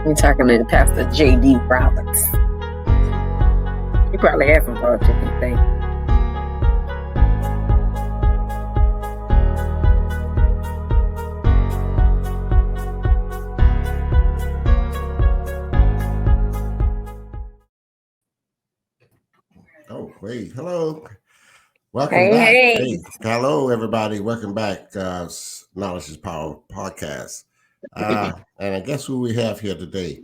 We're talking to Pastor J.D. Roberts. He probably has some fried chicken thing. Oh, wait. Hello. Welcome Hey, back. hey. Hello, everybody. Welcome back. Knowledge is Power podcast. And I guess who we have here today?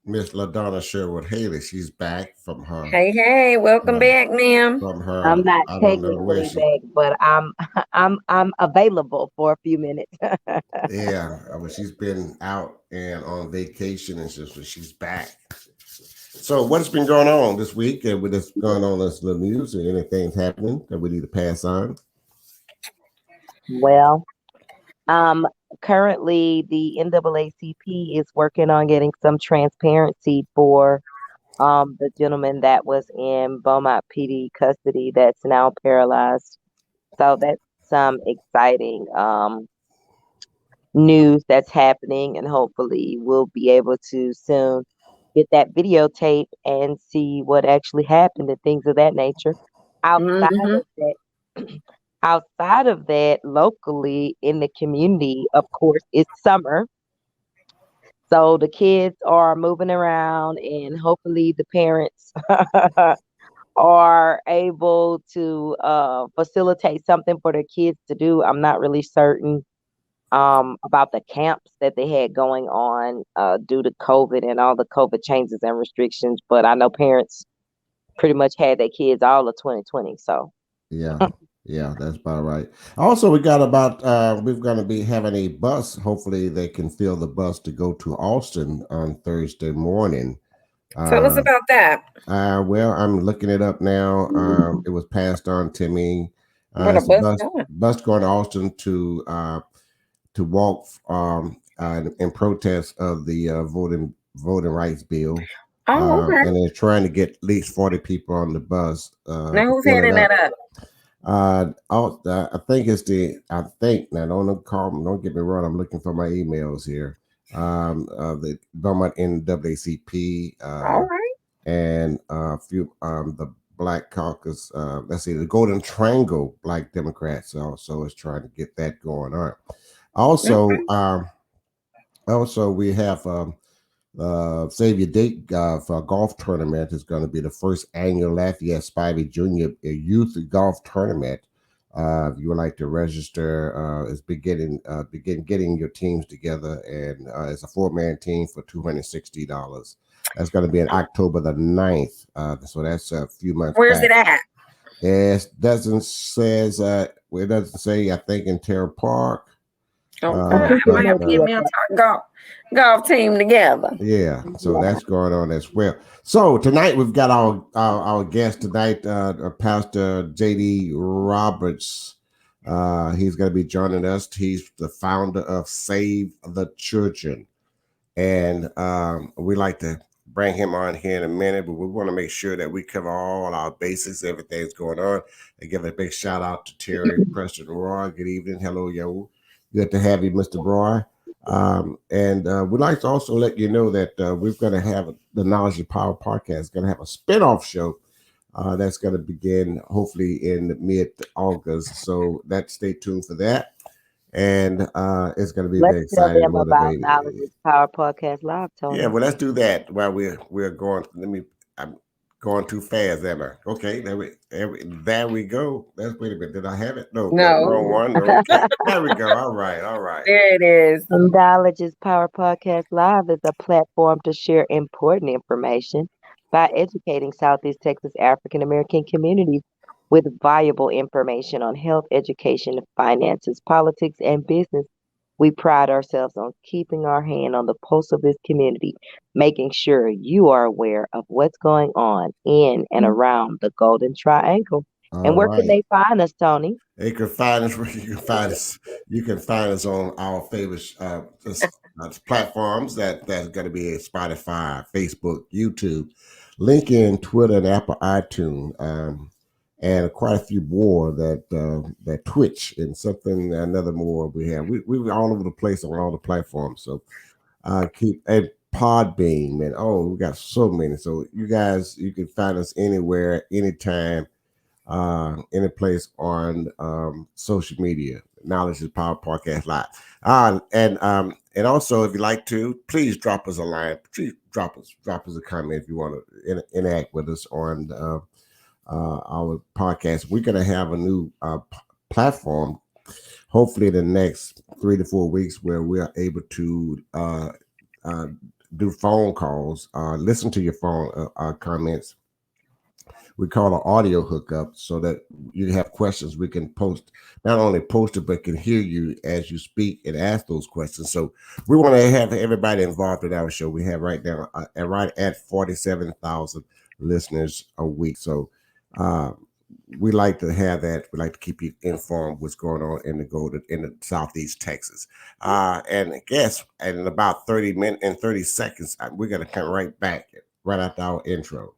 Miss LaDonna Sherwood Haley. She's back from her. Hey. Welcome back, ma'am. From her. I'm not I don't know where technically back, but I'm available for a few minutes. Yeah, she's been out and on vacation, and she's back. So, what's been going on this week? And what's going on in the news? Or anything's happening that we need to pass on? Well, currently the NAACP is working on getting some transparency for the gentleman that was in Beaumont PD custody that's now paralyzed. So that's some exciting news that's happening, and hopefully we'll be able to soon get that videotape and see what actually happened and things of that nature. Outside Mhm. of that, outside of that, locally in the community, of course, it's summer. So the kids are moving around, and hopefully the parents are able to facilitate something for their kids to do. I'm not really certain about the camps that they had going on due to COVID and all the COVID changes and restrictions, but I know parents pretty much had their kids all of 2020. So Yeah, that's about right. Also, we got about we're going to be having a bus. Hopefully, they can fill the bus to go to Austin on Thursday morning. Tell us about that. Well, I'm looking it up now. It was passed on to me. What a It's bus going. bus going to Austin to walk in protest of the voting rights bill. Oh, okay. And they're trying to get at least 40 people on the bus. Now who's fill it heading up. that up? I think it's now don't get me wrong. I'm looking for my emails here. The Belmont NAACP, All right. and a few the Black Caucus. Let's see, the Golden Triangle Black Democrats also is trying to get that going on. Also, we have save your date for a golf tournament is going to be the first annual Lafayette Spivey Junior Youth Golf Tournament. If you would like to register, it's begin getting your teams together, and it's a 4-man team for $260. That's going to be on October the 9th. So that's a few months. Where's back. it at? It doesn't say. I think in Terra Park. Okay. I might have to get me a golf team together. Yeah, so that's going on as well. So tonight we've got our guest tonight, Pastor J.D. Roberts. He's going to be joining us. He's the founder of Save the Children, and we like to bring him on here in a minute, but we want to make sure that we cover all our bases, everything's going on, and give a big shout out to Terry Preston Roy. Good evening. Hello, yo. Good to have you, Mr. Roy. And we'd like to also let you know that we're going to have the Knowledge of Power podcast, going to have a spinoff show that's going to begin hopefully in mid-August. So stay tuned for that. And it's going to be very exciting. Let's tell them about Knowledge is Power podcast live, Tony. Yeah, well, let's do that while we're going. I'm going too fast, am I? Okay, there we go. Wait a minute. Did I have it? No. Wrong one. Okay. There we go. All right. There it is. Knowledge is Power podcast live is a platform to share important information by educating Southeast Texas African American communities with valuable information on health, education, finances, politics, and business. We pride ourselves on keeping our hand on the pulse of this community, making sure you are aware of what's going on in and around the Golden Triangle. And where can they find us, Tony? They can find us where you can find us. You can find us on our favorite platforms that's going to be Spotify, Facebook, YouTube, LinkedIn, Twitter, and Apple iTunes. And quite a few more that Twitch and another more we have. We're all over the place on all the platforms. So Podbean, man. Oh, we got so many. So you guys, you can find us anywhere, anytime, any place on social media. Knowledge is Power Podcast Live. And also, if you like to, please drop us a line. Please drop us a comment if you want to interact with us on our podcast. We're gonna have a new platform, hopefully in the next 3 to 4 weeks, where we're able to uh, do phone calls, listen to your phone comments. We call an audio hookup, so that you have questions. We can post, not only post it, but can hear you as you speak and ask those questions. So we want to have everybody involved in our show. We have right now, right at 47,000 listeners a week. So we like to have that. We like to keep you informed what's going on in the Southeast Texas. And I guess in about 30 minutes and 30 seconds, we're gonna come right back right after our intro.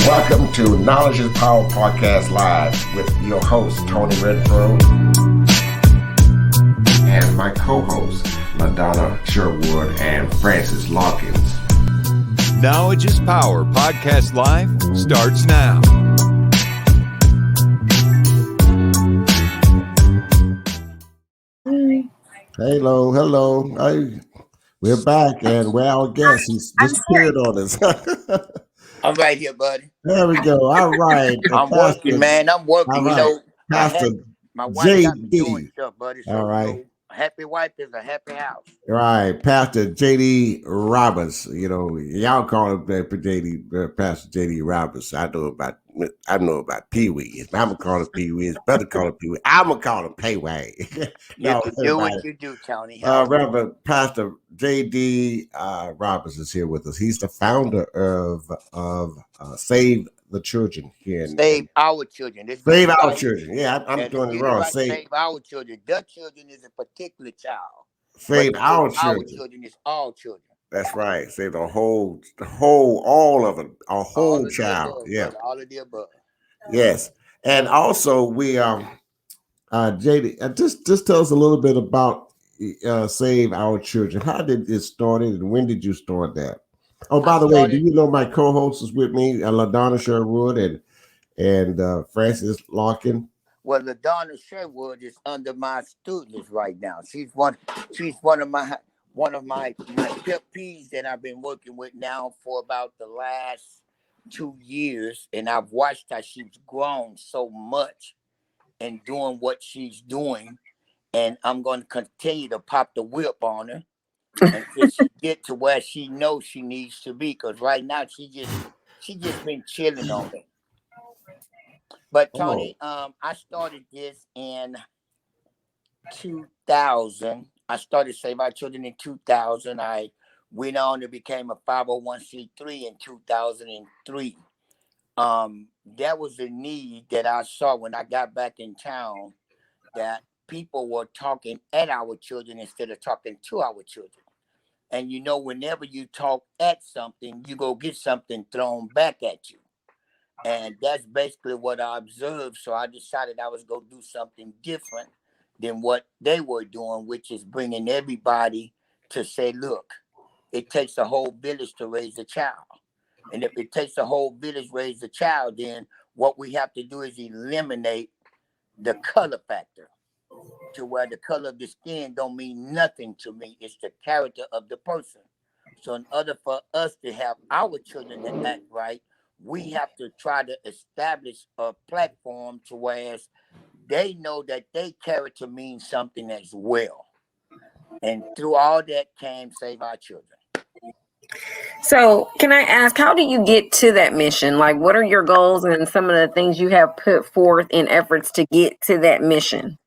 Welcome to Knowledge is Power Podcast Live with your host, Tony Redford, and my co-hosts, LaDonna Sherwood and Francis Lawkins. Knowledge is Power Podcast Live starts now. Hello. We're back, and we're our guest. He's disappeared on us. I'm right here, buddy. There we go. All right. I'm working, man. I'm working. All You right. know, Pastor my wife got me JD. doing stuff, buddy. So, All right. you know, a happy wife is a happy house. Right, Pastor JD Roberts. You know, y'all call him Pastor JD Roberts. I know about Pee Wee. I'm gonna call him Pee Wee. His brother call him Pee Wee. I'm gonna call him Pay Way. You can do what you do, Tony. Reverend Pastor JD Roberts is here with us. He's the founder of Save the Children here. Save Our Children. Save Our Children. Yeah, I'm doing it wrong. Right, Save Our Children. The children is a particular child. Save Our Children. Our children is all children. That's right. Save all of them, a whole child. Above, yeah, brother, all of the above. Yes, and also we JD, just tell us a little bit about Save Our Children. How did it start, and when did you start that? Oh, by the way, do you know my co-host is with me, LaDonna Sherwood and Francis Larkin? Well, LaDonna Sherwood is under my students right now. She's one of my pet peeves that I've been working with now for about the last 2 years, and I've watched how she's grown so much and doing what she's doing, and I'm going to continue to pop the whip on her until she get to where she knows she needs to be. Because right now she just been chilling on me. But Tony, I started this in 2000. I started Save Our Children in 2000. I went on and became a 501c3 in 2003. That was a need that I saw when I got back in town, that people were talking at our children instead of talking to our children. And you know, whenever you talk at something, you go get something thrown back at you. And that's basically what I observed. So I decided I was going to do something different than what they were doing, which is bringing everybody to say, look, it takes a whole village to raise a child. And if it takes a whole village to raise a child, then what we have to do is eliminate the color factor, to where the color of the skin don't mean nothing to me. It's the character of the person. So in order for us to have our children that act right, we have to try to establish a platform to where they know that their character means something as well. And through all that came Save Our Children. So can I ask, how do you get to that mission? Like, what are your goals and some of the things you have put forth in efforts to get to that mission?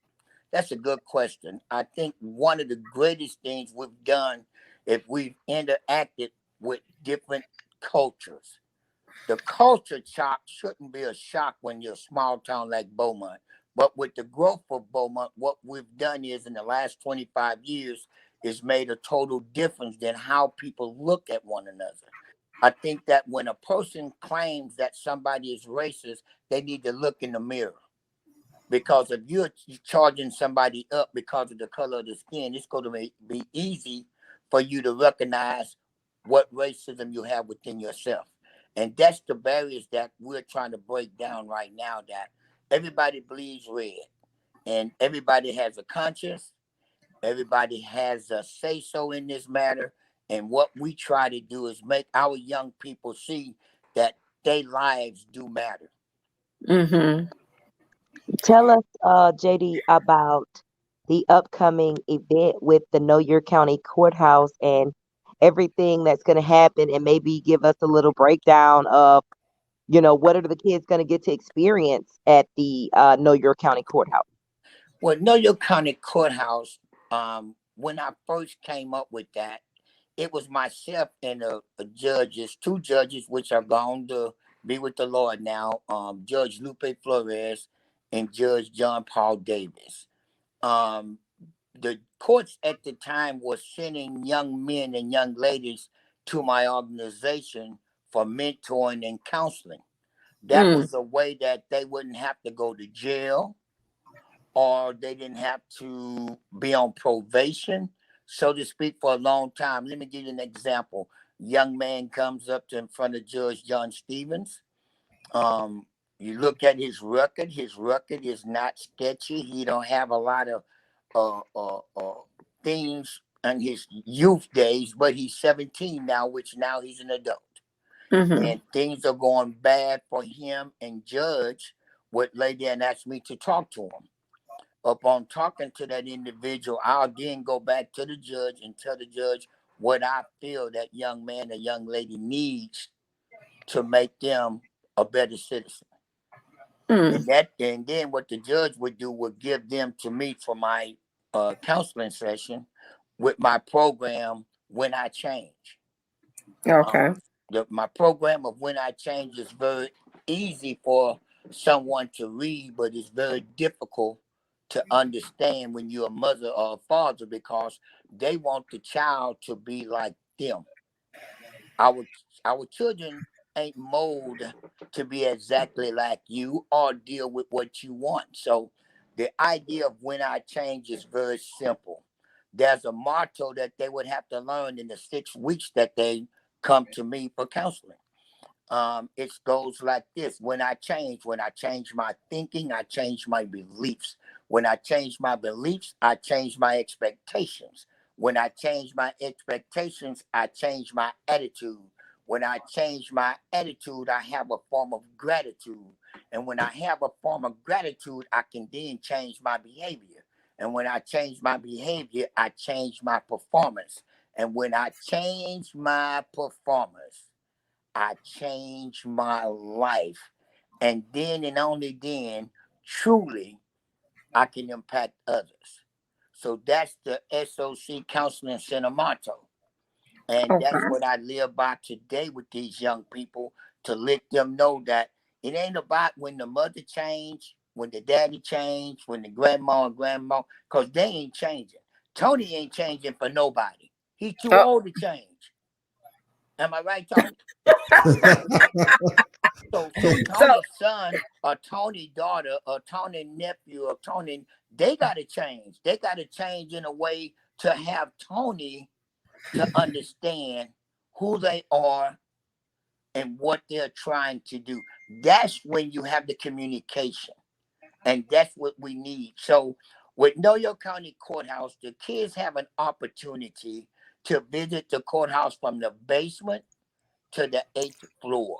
That's a good question. I think one of the greatest things we've done is we've interacted with different cultures. The culture shock shouldn't be a shock when you're a small town like Beaumont. But with the growth of Beaumont, what we've done is in the last 25 years is made a total difference in how people look at one another. I think that when a person claims that somebody is racist, they need to look in the mirror. Because if you're charging somebody up because of the color of the skin, it's going to be easy for you to recognize what racism you have within yourself. And that's the barriers that we're trying to break down right now, that everybody bleeds red and everybody has a conscience. Everybody has a say-so in this matter. And what we try to do is make our young people see that their lives do matter. Mm-hmm. Tell us, JD, about the upcoming event with the Know Your County Courthouse and everything that's going to happen, and maybe give us a little breakdown of, what are the kids going to get to experience at the Know Your County Courthouse? Well, Know Your County Courthouse, when I first came up with that, it was myself and judges, two judges, which are gone to be with the Lord now, Judge Lupe Flores and Judge John Paul Davis. The courts at the time were sending young men and young ladies to my organization for mentoring and counseling. That was a way that they wouldn't have to go to jail, or they didn't have to be on probation, so to speak, for a long time. Let me give you an example. Young man comes up to in front of Judge John Stevens. You look at his record. His record is not sketchy. He don't have a lot of things in his youth days, but he's 17 now, which now he's an adult. Mm-hmm. And things are going bad for him. And Judge would lay there and ask me to talk to him. Upon talking to that individual, I'll then go back to the judge and tell the judge what I feel that young man or young lady needs to make them a better citizen. And then what the judge would do would give them to me for my counseling session with my program When I Change. Okay. My program of When I Change is very easy for someone to read, but it's very difficult to understand when you're a mother or a father, because they want the child to be like them. Our children ain't molded to be exactly like you or deal with what you want. So the idea of When I Change is very simple. There's a motto that they would have to learn in the 6 weeks that they come to me for counseling. It goes like this: when I change my thinking, I change my beliefs. When I change my beliefs, I change my expectations. When I change my expectations, I change my attitude. When I change my attitude, I have a form of gratitude. And when I have a form of gratitude, I can then change my behavior. And when I change my behavior, I change my performance. And when I change my performance, I change my life. And then and only then, truly, I can impact others. So that's the SOC Counseling Center motto. And that's what I live by today with these young people, to let them know that it ain't about when the mother changed, when the daddy changed, when the grandma and grandma, because they ain't changing. Tony ain't changing for nobody. He's too old to change. Am I right, Tony? So Tony's son or Tony's daughter or Tony's nephew or Tony, they got to change. They got to change in a way to have Tony to understand who they are and what they're trying to do. That's when you have the communication. And that's what we need. So with Know Your County Courthouse, the kids have an opportunity to visit the courthouse from the basement to the 8th floor.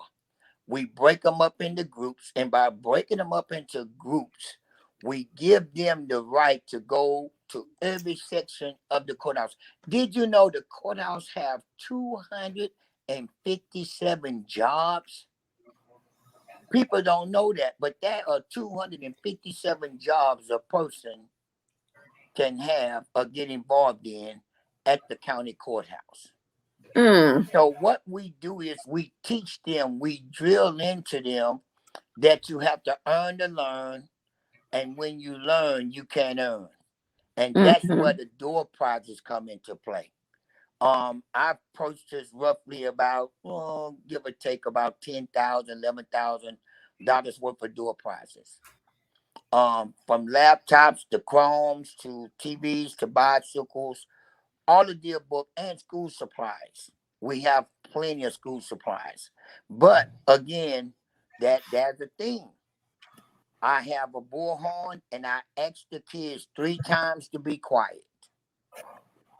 We break them up into groups, and by breaking them up into groups, we give them the right to go to every section of the courthouse. Did you know the courthouse have 257 jobs? People don't know that, but there are 257 jobs a person can have or get involved in at the county courthouse. So what we do is we teach them, we drill into them that you have to earn to learn, And when you learn, you can earn. And that's where Mm-hmm. the door prizes come into play. I've purchased roughly about, give or take, about $10,000, $11,000 worth of door prizes. From laptops to Chromes to TVs to bicycles, all of the above, and school supplies. We have plenty of school supplies. But again, that's the thing. I have a bullhorn and I ask the kids 3 times to be quiet.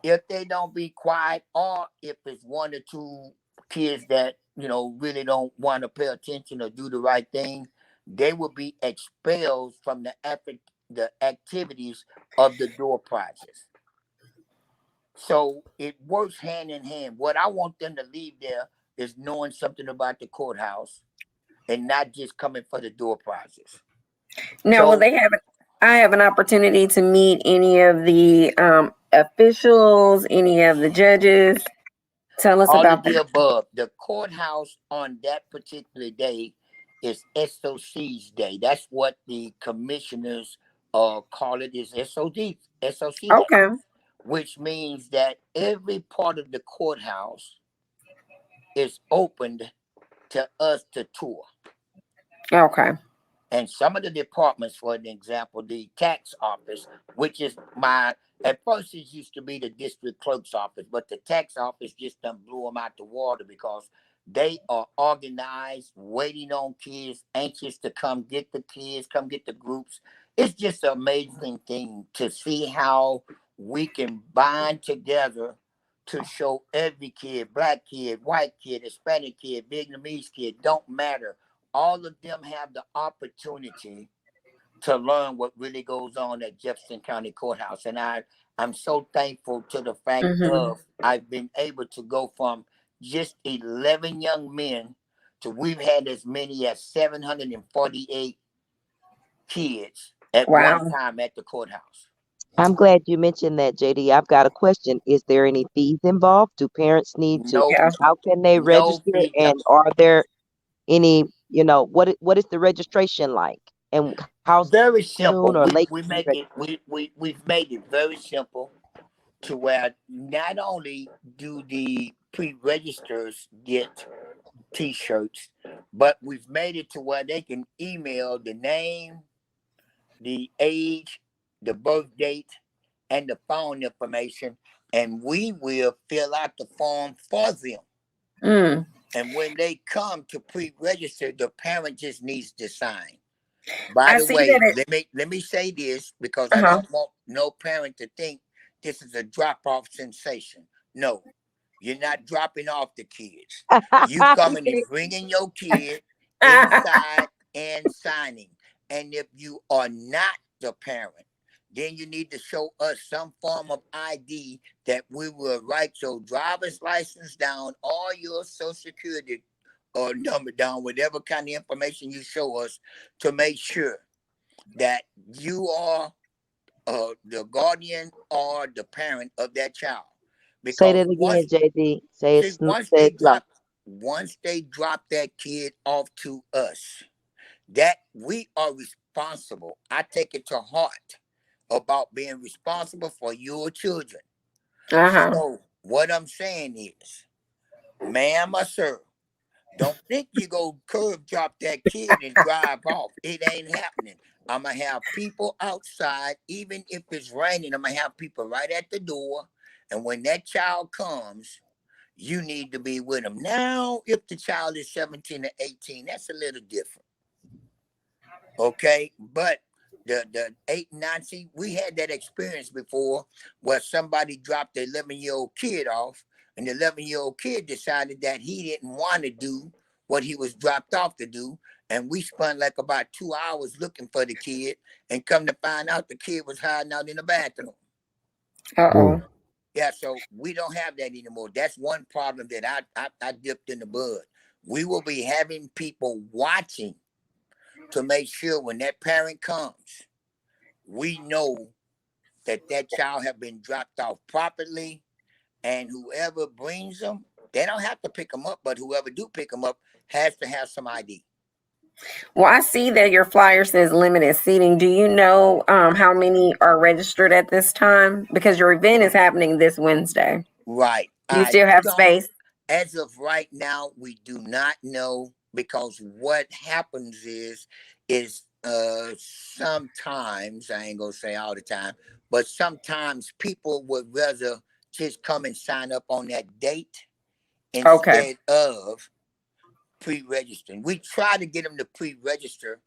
If they don't be quiet, or if it's 1 or 2 kids that really don't want to pay attention or do the right thing, they will be expelled from the activities of the door prizes. So it works hand in hand. What I want them to leave there is knowing something about the courthouse and not just coming for the door prizes. Now, will So they have? I have an opportunity to meet any of the officials, any of the judges. Tell us all of about the that. above. The courthouse on that particular day is SOC's day. That's what the commissioners call it, is SOC day, Okay. which means that every part of the courthouse is opened to us to tour. Okay. And some of the departments, for an example, the tax office, which is at first it used to be the district clerk's office, but the tax office just done blew them out the water because they are organized, waiting on kids, anxious to come get the kids, come get the groups. It's just an amazing thing to see how we can bind together to show every kid, black kid, white kid, Hispanic kid, Vietnamese kid, don't matter, all of them have the opportunity to learn what really goes on at Jefferson County Courthouse. And I'm so thankful to the fact Mm-hmm. of I've been able to go from just 11 young men to we've had as many as 748 kids at one Wow. time at the courthouse. I'm glad you mentioned that, JD. I've got a question. Is there any fees involved? Do parents need to, No, Yeah. how can they no register? fee. And are there any, what is the registration like? And how Very soon simple. or We late we can you make it we've made it very simple to where not only do the pre-registers get t-shirts, but we've made it to where they can email the name, the age, the birth date, and the phone information, and we will fill out the form for them. Mm. And when they come to pre-register, the parent just needs to sign. By I the see way, that it. let me say this because I Uh-huh. don't want no parent to think this is a drop-off sensation. No, you're not dropping off the kids. You coming and bringing your kid inside and signing. And if you are not the parent, then you need to show us some form of ID that we will write your driver's license down, or your social security or number down, whatever kind of information you show us, to make sure that you are the guardian or the parent of that child. Say Because that again, JD. Say it, see, say it slow. once they drop that kid off to us, that we are responsible. I take it to heart about being responsible for your children. Uh-huh. So what I'm saying is, ma'am or sir, don't think you go curb drop that kid and drive off. It ain't happening. I'm going to have people outside, even if it's raining. I'm going to have people right at the door. And when that child comes, you need to be with them. Now, if the child is 17 or 18, that's a little different. Okay. But the 8 and 9, see, we had that experience before where somebody dropped the 11-year-old kid off, and the 11-year-old kid decided that he didn't want to do what he was dropped off to do. And we spent like about 2 hours looking for the kid, and come to find out the kid was hiding out in the bathroom. Uh-oh. Ooh. Yeah, so we don't have that anymore. That's one problem that I dipped in the bud. We will be having people watching to make sure when that parent comes, we know that that child have been dropped off properly, and whoever brings them, they don't have to pick them up, but whoever do pick them up has to have some ID. Well, I see that your flyer says limited seating. Do you know how many are registered at this time? Because your event is happening this Wednesday. Right. Do you I still have don't, space? as of right now, we do not know, because what happens is sometimes, I ain't gonna say all the time, but sometimes people would rather just come and sign up on that date Okay. instead of pre-registering. We try to get them to pre-register,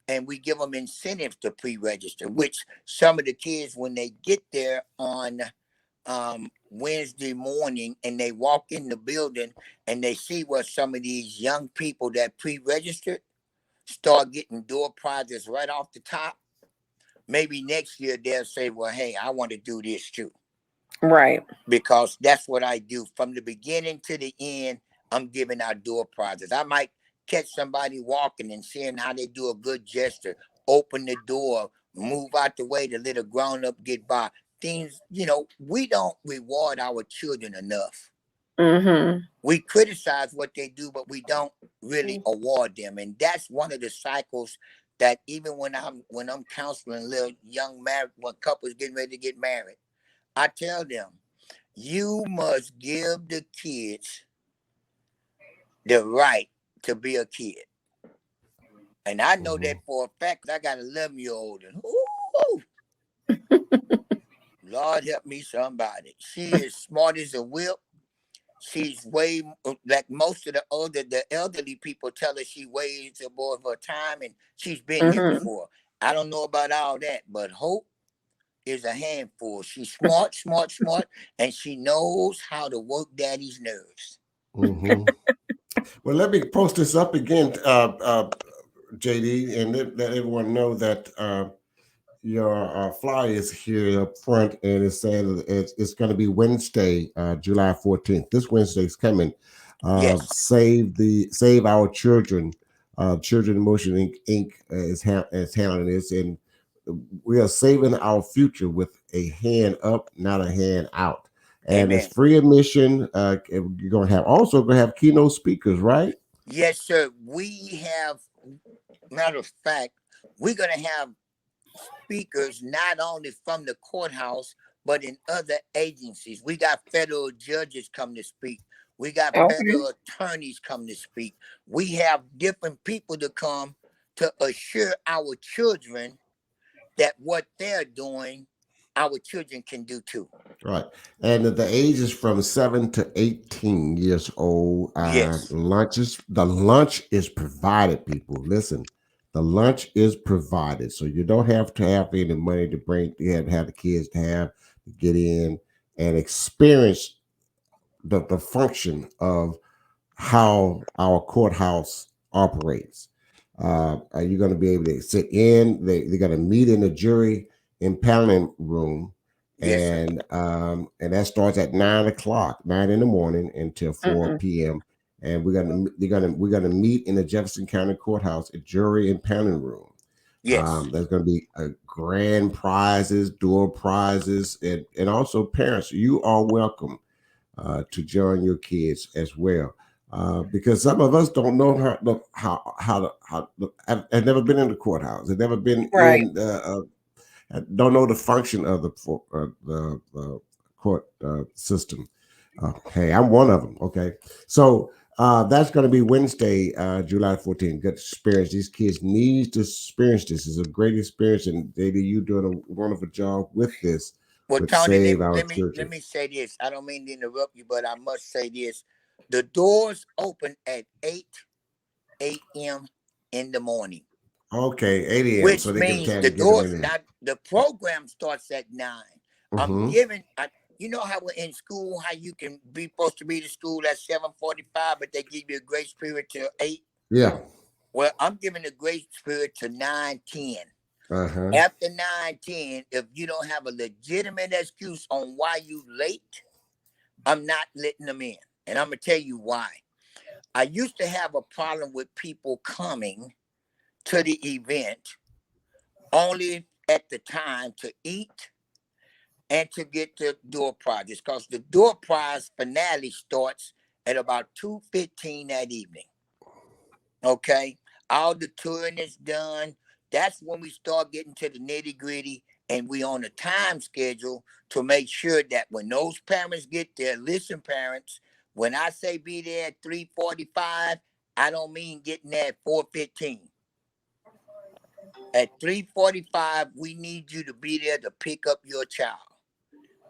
and we give them incentives to pre-register, which some of the kids, when they get there on Wednesday morning and they walk in the building and they see what some of these young people that pre-registered start getting door prizes right off the top, maybe next year they'll say, well, hey, I want to do this too. Right. Because that's what I do from the beginning to the end. I'm giving out door prizes. I might catch somebody walking and seeing how they do a good gesture, open the door, move out the way to let a grown up get by. Things, we don't reward our children enough. Mm-hmm. We criticize what they do, but we don't really award them. And that's one of the cycles that even when I'm counseling little young married, when couples getting ready to get married, I tell them, you must give the kids the right to be a kid. And I know that for a fact, 'cause I got an 11-year-old. And Lord help me somebody. She is smart as a whip. She's way, like most of the elderly people tell her she weighs above her time, and she's been here Mm-hmm. before. I don't know about all that, but Hope is a handful. She's smart, smart, smart, and she knows how to work daddy's nerves. Mm-hmm. Well, let me post this up again, JD, and let everyone know that your flyer is here up front, and it's saying it's going to be Wednesday, July 14th. This Wednesday's coming. Yes. Save Our Children. Children in Motion Inc. Is handling this, and we are saving our future with a hand up, not a hand out. And it's Amen. free admission. You're gonna have keynote speakers, right? Yes, sir. We have, matter of fact, we're going to have speakers not only from the courthouse, but in other agencies. We got federal judges come to speak. We got Okay. federal attorneys come to speak. We have different people to come to assure our children that what they're doing, our children can do too. Right. And the age is from 7 to 18 years old. Yes. The lunch is provided, people. Listen, the lunch is provided. So you don't have to have any money to bring, you have the kids to get in and experience the function of how our courthouse operates. You're going to be able to sit in. They're going to meet in the jury impoundment room, Yes, sir. And that starts at 9 o'clock, 9 in the morning until 4 p.m. And we're gonna meet in the Jefferson County Courthouse, a jury impounding room. Yes. There's going to be grand prizes, door prizes, and also parents. You are welcome to join your kids as well. Because some of us don't know have never been in the courthouse. Have never been Right. in. Don't know the function of the court system. Hey, I'm one of them. Okay, so that's going to be Wednesday, July 14th. Good experience. These kids need to experience this. It's a great experience, and Davey, you doing a wonderful job with this. Well, With Tony, Save Our let Children. me say this. I don't mean to interrupt you, but I must say this. The doors open at 8 a.m. in the morning. Okay, 8 a.m. Which so they can means time the to get them doors, in there. not the program starts at 9. I'm Mm-hmm. giving, you know how we're in school, how you can be supposed to be to school at 7:45, but they give you a grace period till 8. Yeah. Well, I'm giving a grace period to 9:10. Uh-huh. After 9:10, if you don't have a legitimate excuse on why you late, I'm not letting them in. And I'm gonna tell you why. I used to have a problem with people coming to the event only at the time to eat and to get the door prizes, because the door prize finale starts at about 2:15 that evening. Okay, all the touring is done, that's when we start getting to the nitty gritty, and we on a time schedule to make sure that when those parents get there, listen, parents, when I say be there at 3:45, I don't mean getting there at 4:15. At 3:45, we need you to be there to pick up your child.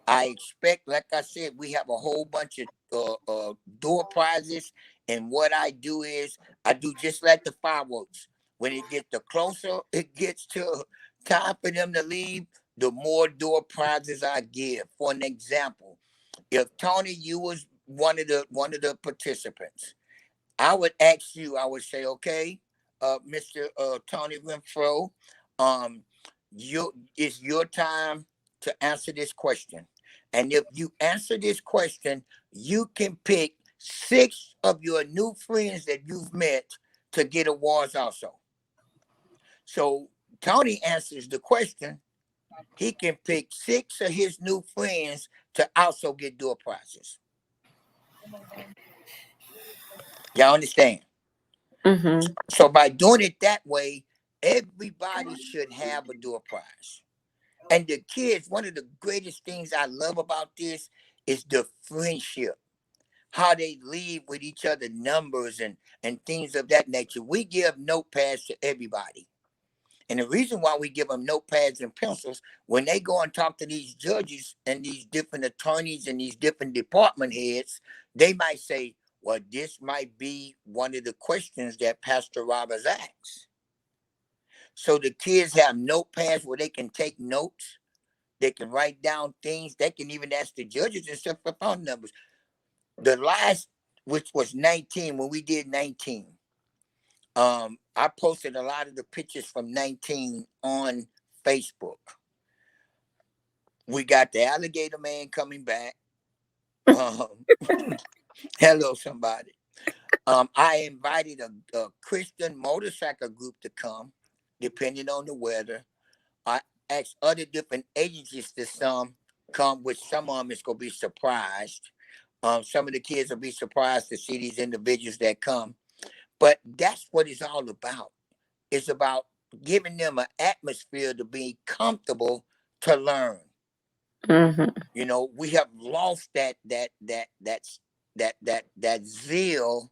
I expect, like I said, we have a whole bunch of door prizes, and what I do is I do just like the fireworks. When it gets the closer it gets to time for them to leave, the more door prizes I give. For an example, if Tony, you was one of the participants, I would ask you, I would say, okay, Mr. Tony Renfro, um, it's your time to answer this question. And if you answer this question, you can pick 6 of your new friends that you've met to get awards also. So Tony answers the question, he can pick 6 of his new friends to also get door prizes. Y'all understand? Mm-hmm. So by doing it that way, everybody should have a door prize. And the kids, one of the greatest things I love about this is the friendship, how they leave with each other numbers and things of that nature. We give notepads to everybody. And the reason why we give them notepads and pencils, when they go and talk to these judges and these different attorneys and these different department heads, they might say, well, this might be one of the questions that Pastor Roberts asks. So the kids have notepads where they can take notes. They can write down things. They can even ask the judges and stuff for phone numbers. The last, which was 19, when we did 19, I posted a lot of the pictures from 19 on Facebook. We got the alligator man coming back. Hello, somebody. I invited a Christian motorcycle group to come, depending on the weather. I asked other different agencies to come, which some of them is gonna be surprised. Some of the kids will be surprised to see these individuals that come. But that's what it's all about. It's about giving them an atmosphere to be comfortable to learn. Mm-hmm. You know, we have lost that zeal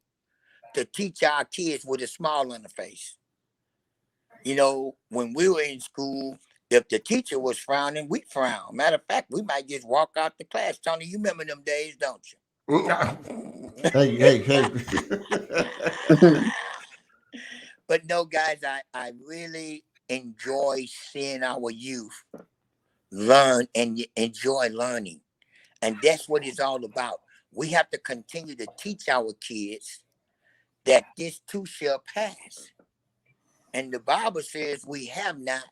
to teach our kids with a smile on the face. You know, when we were in school, if the teacher was frowning, we frown. Matter of fact, we might just walk out the class. Tony, you remember them days, don't you? Hey. Mm-hmm. But no, guys, I really enjoy seeing our youth learn and enjoy learning. And that's what it's all about. We have to continue to teach our kids that this too shall pass. And the Bible says we have not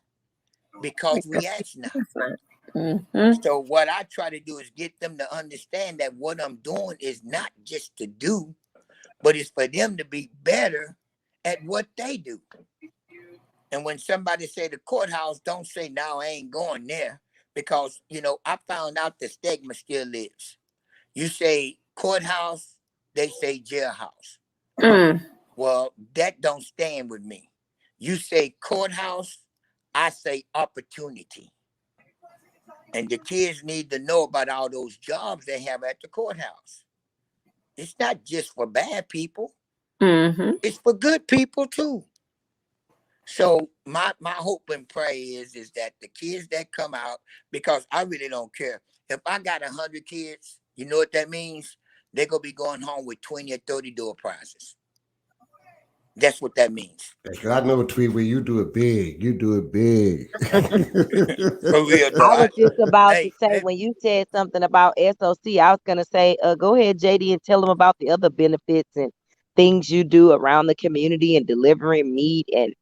because we ask not. Mm-hmm. So what I try to do is get them to understand that what I'm doing is not just to do, but it's for them to be better at what they do. And when somebody say the courthouse, don't say, no, I ain't going there. Because, I found out the stigma still lives. You say courthouse, they say jailhouse. Mm. Well, that don't stand with me. You say courthouse, I say opportunity. And the kids need to know about all those jobs they have at the courthouse. It's not just for bad people. Mm-hmm. It's for good people too. So my hope and prayer is that the kids that come out, because I really don't care. If I got 100 kids, you know what that means? They're gonna be going home with 20 or 30 door prizes. That's what that means. Because I know, Tweet, where you do it big. You do it big. For real though. I was just about to Hey, say when you said something about SOC, I was gonna say, go ahead, JD, and tell them about the other benefits and things you do around the community and delivering meat and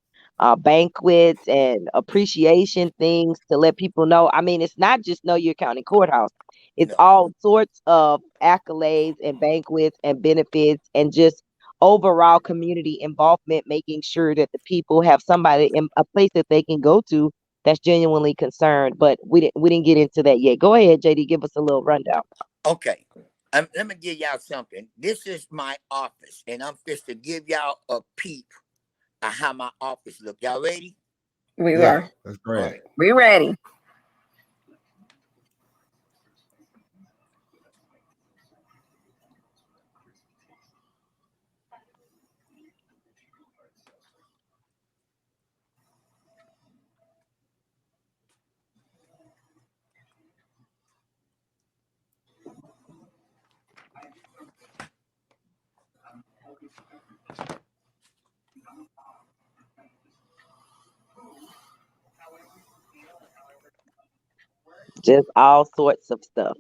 banquets and appreciation things to let people know. I mean, it's not just Know Your County Courthouse. It's no, all sorts of accolades and banquets and benefits and just overall community involvement, making sure that the people have somebody in a place that they can go to that's genuinely concerned. But we didn't get into that yet. Go ahead, JD, give us a little rundown. okay. Let me give y'all something. This is my office, and I'm just to give y'all a peep how my office look. Y'all ready? We Yeah, are. that's All great. right. We ready. Just all sorts of stuff.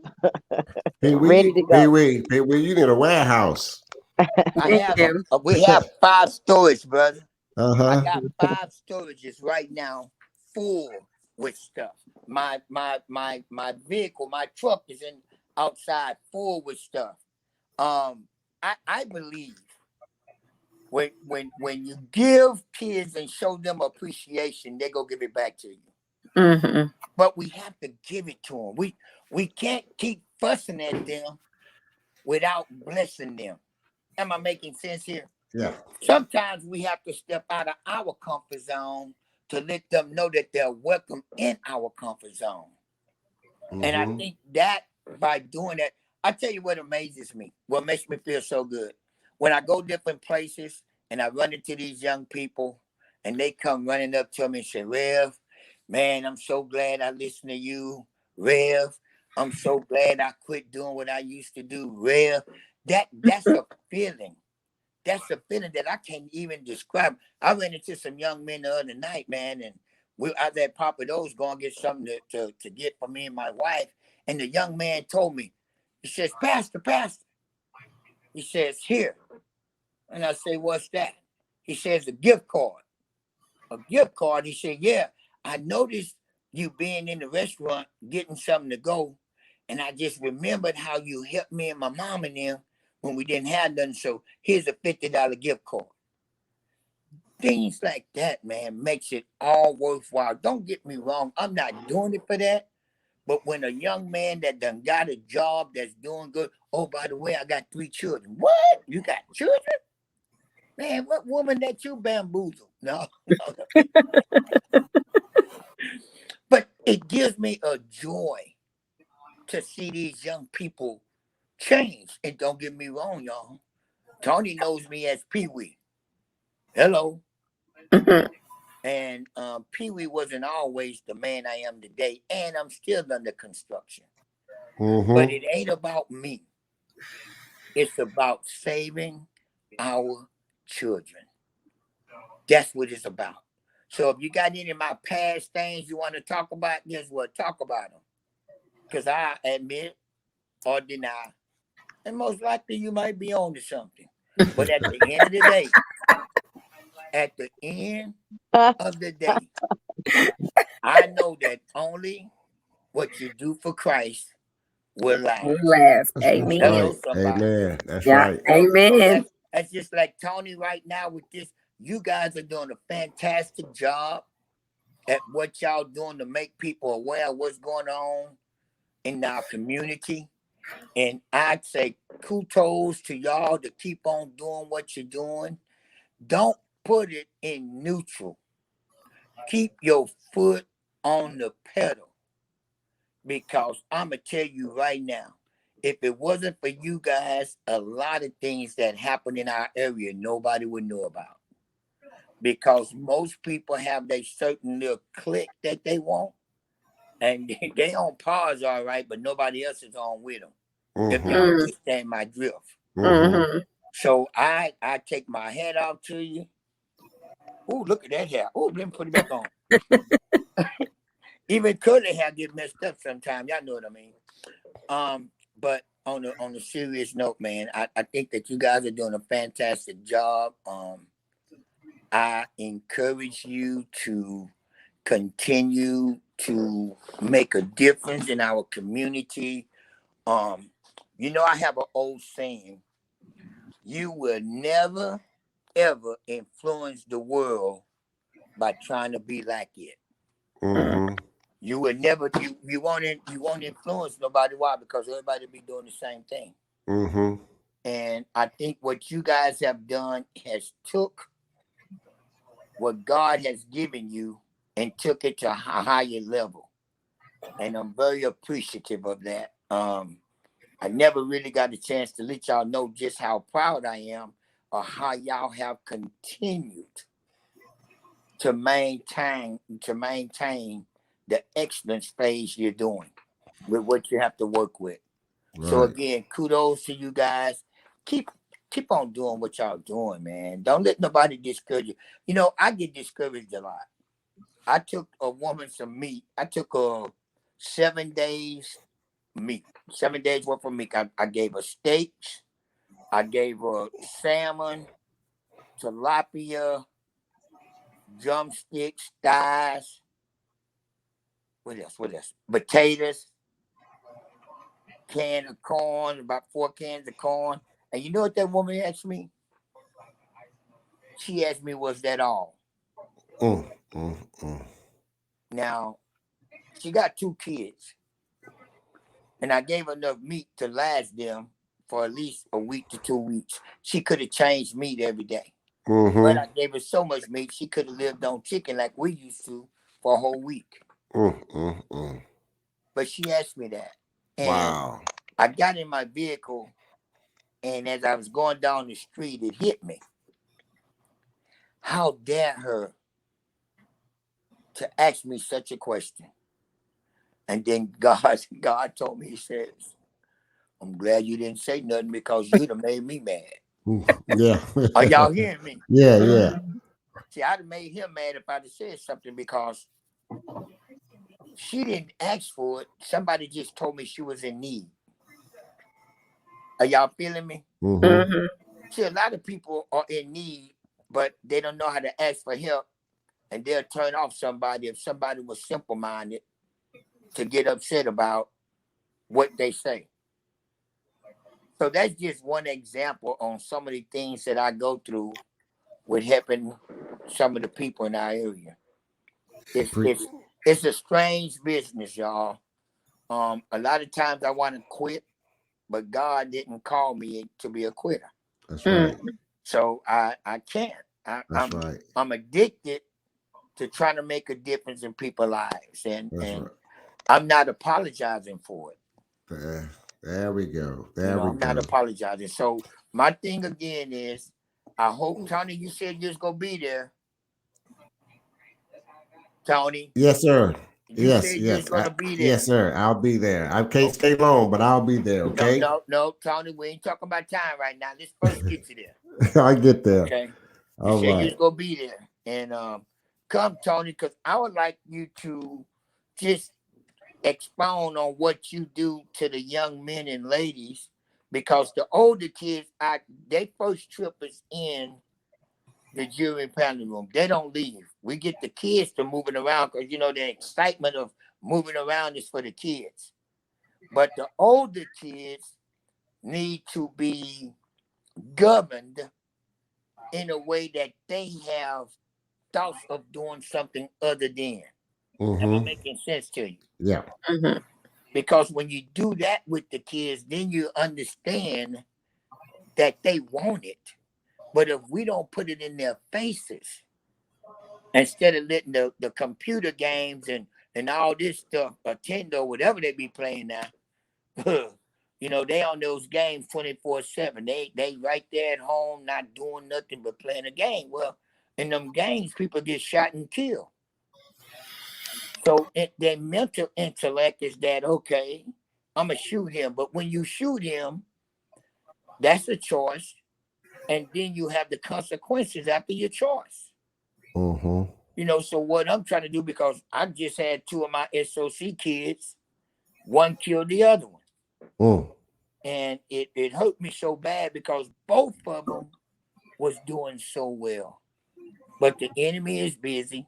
Pee Ready Wee, to Pee go. Wee, Pee Wee, you need a warehouse. I Thank have you. we have 5 storage, brother. I Uh-huh. got 5 storages right now full with stuff. My vehicle, my truck is in outside full with stuff. I believe when you give kids and show them appreciation, they go give it back to you. Mm-hmm. But we have to give it to them. We can't keep fussing at them without blessing them. Am I making sense here? Yeah. Sometimes we have to step out of our comfort zone to let them know that they're welcome in our comfort zone. And I Mm-hmm. think that by doing that, I tell you what amazes me, what makes me feel so good. When I go different places and I run into these young people and they come running up to me and say, Rev, man, I'm so glad I listened to you. Rev, I'm so glad I quit doing what I used to do. Rev, that's a feeling. That's a feeling that I can't even describe. I ran into some young men the other night, man, and I was at Papa Do's going to get something to get for me and my wife. And the young man told me, he says, Pastor, he says, here. And I say, what's that? He says, a gift card. A gift card. He said, yeah, I noticed you being in the restaurant getting something to go. And I just remembered how you helped me and my mom and them when we didn't have nothing. So here's a $50 gift card. Things like that, man, makes it all worthwhile. Don't get me wrong. I'm not doing it for that. But when a young man that done got a job that's doing good, oh, by the way, I got 3 children. What? You got children? Man, what woman that you bamboozle? No. But it gives me a joy to see these young people change. And don't get me wrong, y'all. Tony knows me as Pee Wee. Hello. And Pee Wee wasn't always the man I am today, and I'm still under construction. Mm-hmm. But it ain't about me. It's about saving our children. That's what it's about. So if you got any of my past things you want to talk about, guess what? Talk about them. Because I admit or deny, and most likely you might be on to something. But at the end of the day, I know that only what you do for Christ will last. Last. That's Amen. Hello, right. somebody. Amen. That's Yeah. right. Amen. That's just like Tony right now with this. You guys are doing a fantastic job at what y'all doing to make people aware of what's going on in our community. And I'd say kudos to y'all to keep on doing what you're doing. Don't put it in neutral. Keep your foot on the pedal. Because I'm going to tell you right now, if it wasn't for you guys, a lot of things that happen in our area, nobody would know about. Because most people have their certain little clique that they want, and they on pause all right, but nobody else is on with them. If y'all Mm-hmm. understand my drift. Mm-hmm. So I take my hat off to you. Oh, look at that hair. Oh, let me put it back on. Even curly hair get messed up sometimes. Y'all know what I mean. But on a serious note, man, I think that you guys are doing a fantastic job. I encourage you to continue to make a difference in our community. I have an old saying: you will never ever influence the world by trying to be like it. Mm-hmm. You would never you won't influence nobody. Why? Because everybody be doing the same thing. Mm-hmm. And I think what you guys have done has took what God has given you and took it to a higher level. And I'm very appreciative of that. I never really got a chance to let y'all know just how proud I am of how y'all have continued to maintain the excellence phase you're doing with what you have to work with. So Right. again, kudos to you guys. Keep on doing what y'all doing, man. Don't let nobody discourage you. You know, I get discouraged a lot. I took a woman some meat. I took her 7 days meat, 7 days worth of meat. I gave her steaks. I gave her salmon, tilapia, drumsticks, thighs. What else? What else? Potatoes, can of corn, about 4 cans of corn. And you know what that woman asked me? She asked me, was that all? Now, she got 2 kids. And I gave her enough meat to last them for at least a week to 2 weeks. She could have changed meat every day. But I gave her so much meat, she could have lived on chicken like we used to for a whole week. But she asked me that. And Wow. I got in my vehicle, and as I was going down the street, it hit me. How dare her to ask me such a question? And then God told me, he says, I'm glad you didn't say nothing because you'd have made me mad. Yeah. Are y'all hearing me? Yeah. See, I'd have made him mad if I'd have said something because she didn't ask for it. Somebody just told me she was in need. Are y'all feeling me? See, a lot of people are in need, but they don't know how to ask for help, and they'll turn off somebody if somebody was simple-minded to get upset about what they say. So that's just one example on some of the things that I go through with helping some of the people in our area. It's a strange business, y'all. A lot of times I want to quit, but God didn't call me to be a quitter. That's right. So I can't. That's right. I'm addicted to trying to make a difference in people's lives, and Right. I'm not apologizing for There it. we go. I'm not apologizing. So my thing again is, I hope, Tony, you said you was gonna be there. Tony. Yes, sir. You said you was gonna be there. Yes, sir. I'll be there. I can't stay long, but I'll be there. Okay. No, Tony. We ain't talking about time right now. Let's first get you there. I get there. Okay. All you said right. you was gonna be there, and come, Tony, because I would like you to just expound on what you do to the young men and ladies, because the older kids, their first trip is in the jury panel room. They don't leave. We get the kids to moving around because the excitement of moving around is for the kids. But the older kids need to be governed in a way that they have thoughts of doing something other than. Am I making sense to you? Yeah. Because when you do that with the kids, then you understand that they want it. But if we don't put it in their faces, instead of letting the computer games and all this stuff, Nintendo, whatever they be playing now, they on those games 24/7. They right there at home, not doing nothing but playing a game. Well, in them games, people get shot and killed. So their mental intellect is that, okay, I'm going to shoot him. But when you shoot him, that's a choice. And then you have the consequences after your choice. So what I'm trying to do, because I just had 2 of my SOC kids, one killed the other one. And it hurt me so bad because both of them was doing so well. But the enemy is busy.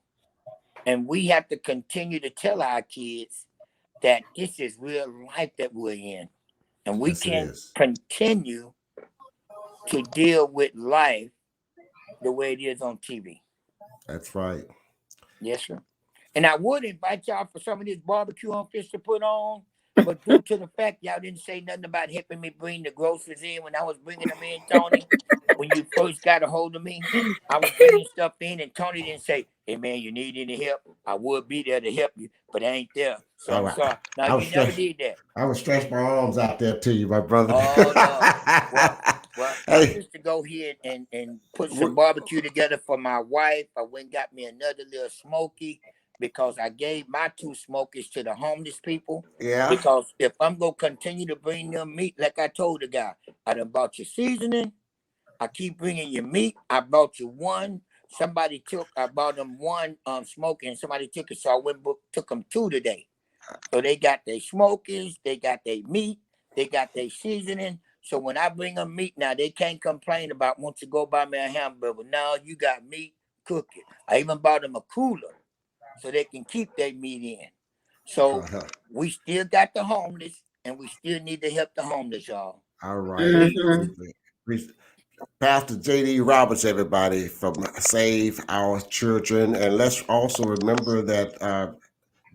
And we have to continue to tell our kids that this is real life that we're in. And we can't continue to deal with life the way it is on TV. That's right. Yes, sir. And I would invite y'all for some of this barbecue on fish to put on. But due to the fact y'all didn't say nothing about helping me bring the groceries in when I was bringing them in, Tony, when you first got a hold of me, I was bringing stuff in, and Tony didn't say, "Hey man, you need any help? I would be there to help you, but I ain't there." So I'm sorry. Now I was you never stretch, did that. I would stretch my arms out there to you, my brother. Oh no. Well, I Hey, used to go here and put some barbecue together for my wife. I went and got me another little smoky because I gave my 2 smokies to the homeless people. yeah. Because if I'm gonna continue to bring them meat, like I told the guy, I done bought your seasoning. I keep bringing you meat. I bought you one. I bought them one smoky, and somebody took it. So I went and took them 2 today. So they got their smokies, they got their meat, they got their seasoning. So when I bring them meat now, they can't complain about want to go buy me a hamburger. Now you got meat, cook it. I even bought them a cooler so they can keep their meat in. So we still got the homeless, and we still need to help the homeless, y'all. All right. Pastor J.D. Roberts, everybody, from Save Our Children. And let's also remember that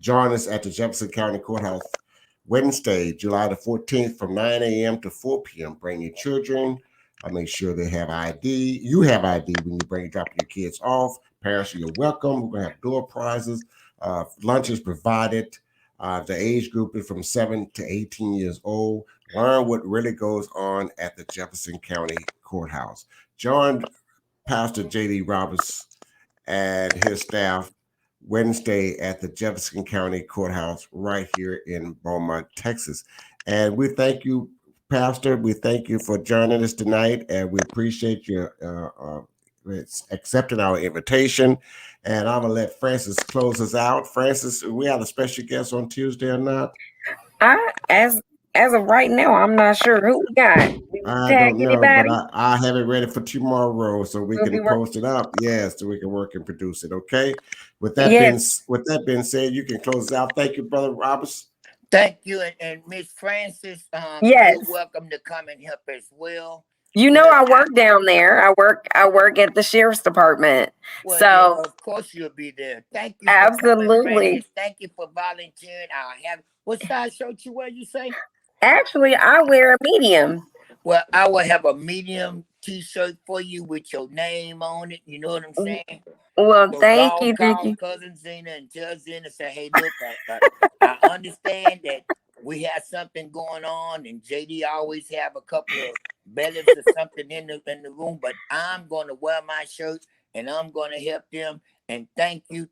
join us at the Jefferson County Courthouse Wednesday, July the 14th from 9 a.m. to 4 p.m. Bring your children. I'll make sure they have ID. You have ID when you drop your kids off. Parents, you're welcome. We're going to have door prizes. Lunch is provided. The age group is from 7 to 18 years old. Learn what really goes on at the Jefferson County Courthouse. Join Pastor J.D. Roberts and his staff Wednesday at the Jefferson County Courthouse right here in Beaumont, Texas. And we thank you, Pastor. We thank you for joining us tonight, and we appreciate your accepting our invitation. And I'm going to let Francis close us out. Francis, we have a special guest on Tuesday or not? As of right now, I'm not sure who we got. I don't know, but I have it ready for tomorrow so we can post it up. Yes, so we can work and produce it. Okay. With that being said, you can close it out. Thank you, Brother Roberts. Thank you, and Miss Francis. Yes, you're welcome to come and help as well. You know, I work down there. I work at the sheriff's department. Well, So yeah, of course you'll be there. Thank you. Absolutely. Thank you for volunteering. What size shirt you wear? You say? Actually, I wear a medium. Well, I will have a medium T-shirt for you with your name on it. You know what I'm saying? Well, So thank call you. cousin Zena and tell Zena, say, hey, look, I understand that we have something going on, and JD always have a couple of bellies or something in the room, but I'm going to wear my shirt and I'm going to help them. And thank you.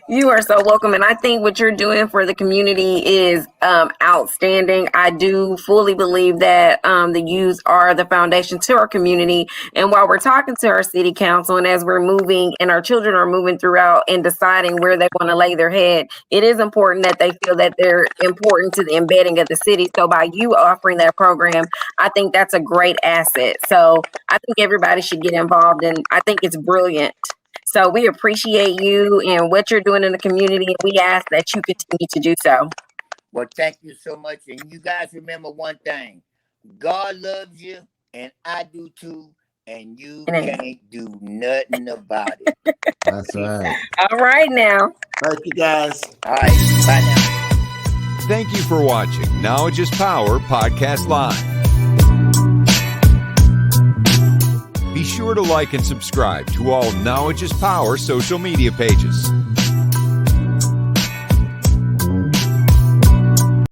You are so welcome. And I think what you're doing for the community is outstanding. I do fully believe that the youth are the foundation to our community. And while we're talking to our city council and as we're moving and our children are moving throughout and deciding where they want to lay their head, it is important that they feel that they're important to the embedding of the city. So by you offering that program, I think that's a great asset. So I think everybody should get involved, and I think it's brilliant. So we appreciate you and what you're doing in the community, and we ask that you continue to do so. Well, thank you so much. And you guys remember one thing. God loves you, and I do too, and you can't do nothing about it. That's right. All right now. Thank you, guys. All right. Bye now. Thank you for watching Knowledge is Power Podcast Live. Be sure to like and subscribe to all Knowledge is Power social media pages.